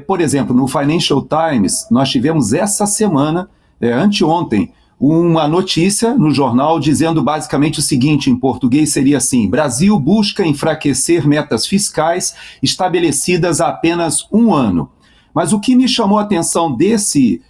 Por exemplo, no Financial Times, nós tivemos essa semana, anteontem, uma notícia no jornal dizendo basicamente o seguinte, em português seria assim: Brasil busca enfraquecer metas fiscais estabelecidas há apenas um ano. Mas o que me chamou a atenção desse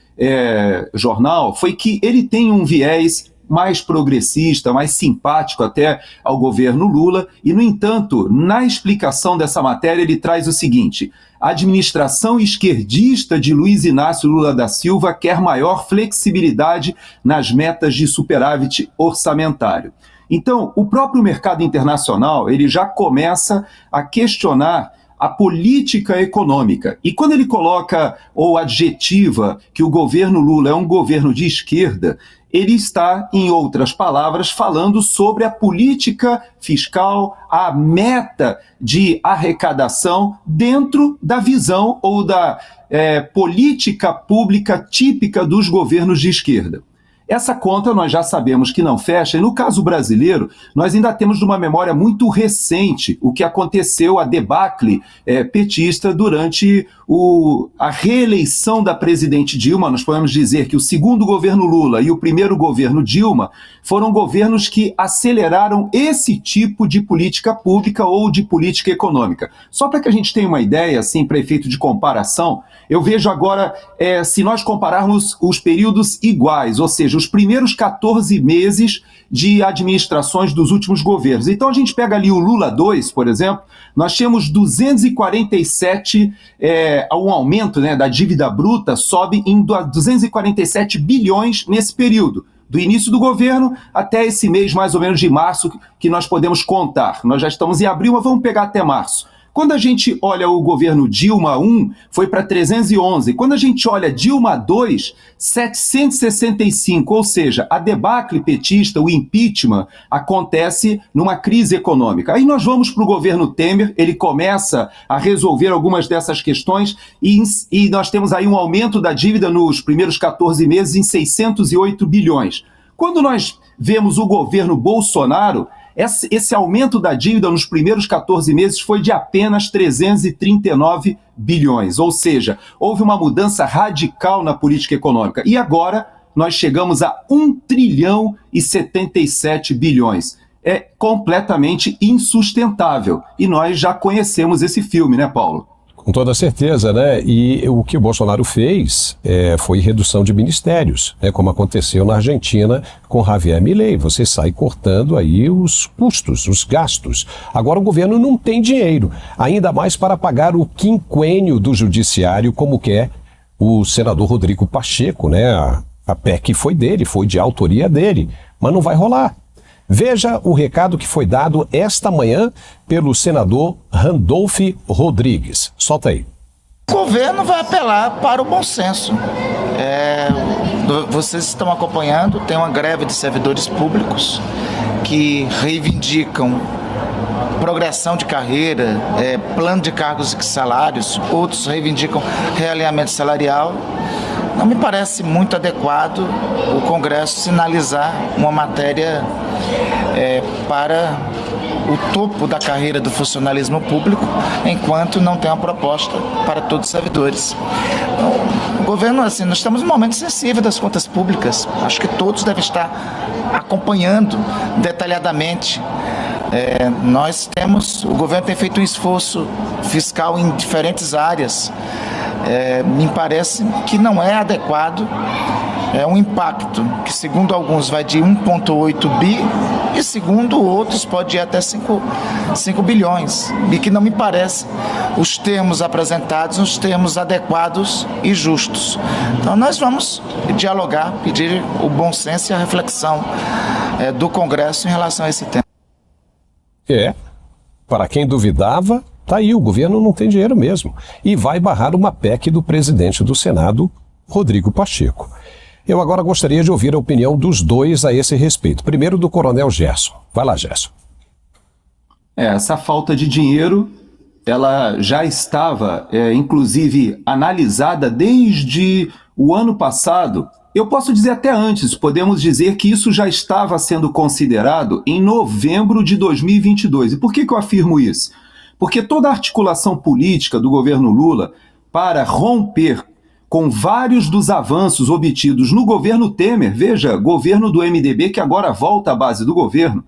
jornal foi que ele tem um viés mais progressista, mais simpático até ao governo Lula, e, no entanto, na explicação dessa matéria, ele traz o seguinte: a administração esquerdista de Luiz Inácio Lula da Silva quer maior flexibilidade nas metas de superávit orçamentário. Então, o próprio mercado internacional, ele já começa a questionar a política econômica. E quando ele coloca ou adjetiva que o governo Lula é um governo de esquerda, ele está, em outras palavras, falando sobre a política fiscal, a meta de arrecadação dentro da visão ou da política pública típica dos governos de esquerda. Essa conta nós já sabemos que não fecha, e no caso brasileiro, nós ainda temos uma memória muito recente o que aconteceu, a debacle petista durante a reeleição da presidente Dilma. Nós podemos dizer que o segundo governo Lula e o primeiro governo Dilma foram governos que aceleraram esse tipo de política pública ou de política econômica. Só para que a gente tenha uma ideia, assim, para efeito de comparação, eu vejo agora, se nós compararmos os períodos iguais, ou seja, os primeiros 14 meses de administrações dos últimos governos. Então a gente pega ali o Lula 2, por exemplo, nós tínhamos 247, um aumento, né, da dívida bruta sobe em 247 bilhões nesse período, do início do governo até esse mês mais ou menos de março que nós podemos contar. Nós já estamos em abril, mas vamos pegar até março. Quando a gente olha o governo Dilma 1, foi para 311. Quando a gente olha Dilma 2, 765. Ou seja, a debacle petista, o impeachment, acontece numa crise econômica. Aí nós vamos para o governo Temer, ele começa a resolver algumas dessas questões e nós temos aí um aumento da dívida nos primeiros 14 meses em 608 bilhões. Quando nós vemos o governo Bolsonaro, esse aumento da dívida nos primeiros 14 meses foi de apenas 339 bilhões, ou seja, houve uma mudança radical na política econômica. E agora nós chegamos a 1 trilhão e 77 bilhões. É completamente insustentável. E nós já conhecemos esse filme, né, Paulo? Com toda certeza, né? E o que o Bolsonaro fez foi redução de ministérios, né? Como aconteceu na Argentina com Javier Milei. Você sai cortando aí os custos, os gastos. Agora o governo não tem dinheiro, ainda mais para pagar o quinquênio do judiciário, como quer o senador Rodrigo Pacheco, né? A PEC foi dele, foi de autoria dele, mas não vai rolar. Veja o recado que foi dado esta manhã pelo senador Randolph Rodrigues. Solta aí. O governo vai apelar para o bom senso. Vocês estão acompanhando, tem uma greve de servidores públicos que reivindicam progressão de carreira, plano de cargos e salários, outros reivindicam realinhamento salarial. Não me parece muito adequado o Congresso sinalizar uma matéria para o topo da carreira do funcionalismo público, enquanto não tem uma proposta para todos os servidores. Então, o governo, assim, nós estamos num momento sensível das contas públicas. Acho que todos devem estar acompanhando detalhadamente. O governo tem feito um esforço fiscal em diferentes áreas. Me parece que não é adequado. É um impacto que, segundo alguns, vai de 1,8 bi e, segundo outros, pode ir até 5 bilhões. E que não me parece os termos apresentados, os termos adequados e justos. Então, nós vamos dialogar, pedir o bom senso e a reflexão do Congresso em relação a esse tema. Para quem duvidava, tá aí, o governo não tem dinheiro mesmo. E vai barrar uma PEC do presidente do Senado, Rodrigo Pacheco. Eu agora gostaria de ouvir a opinião dos dois a esse respeito. Primeiro do Coronel Gerson. Vai lá, Gerson. Essa falta de dinheiro, ela já estava, inclusive, analisada desde o ano passado. Eu posso dizer até antes, podemos dizer que isso já estava sendo considerado em novembro de 2022. E por que eu afirmo isso? Porque toda a articulação política do governo Lula para romper com vários dos avanços obtidos no governo Temer, veja, governo do MDB que agora volta à base do governo.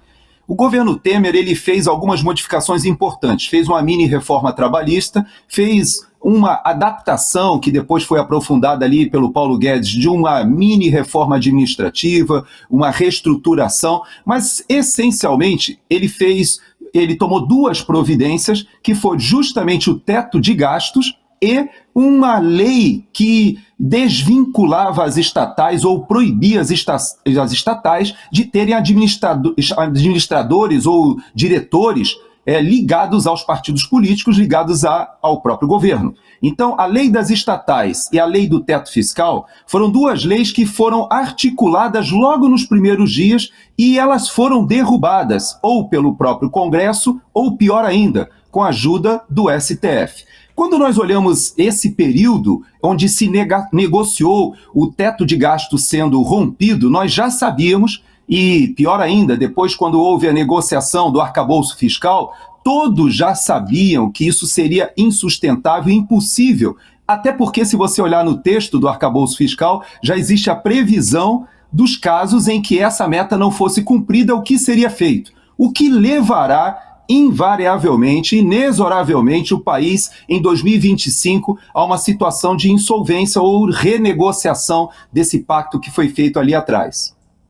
O governo Temer ele fez algumas modificações importantes, fez uma mini reforma trabalhista, fez uma adaptação que depois foi aprofundada ali pelo Paulo Guedes de uma mini reforma administrativa, uma reestruturação, mas essencialmente ele tomou duas providências, que foi justamente o teto de gastos e uma lei que desvinculava as estatais ou proibia as estatais de terem administradores ou diretores ligados aos partidos políticos, ligados ao próprio governo. Então, a lei das estatais e a lei do teto fiscal foram duas leis que foram articuladas logo nos primeiros dias e elas foram derrubadas ou pelo próprio Congresso ou, pior ainda, com a ajuda do STF. Quando nós olhamos esse período onde se negociou o teto de gasto sendo rompido, nós já sabíamos, e pior ainda, depois quando houve a negociação do arcabouço fiscal, todos já sabiam que isso seria insustentável e impossível, até porque se você olhar no texto do arcabouço fiscal, já existe a previsão dos casos em que essa meta não fosse cumprida, o que seria feito, o que levará invariavelmente, inexoravelmente, o país em 2025 a uma situação de insolvência ou renegociação desse pacto que foi feito ali atrás.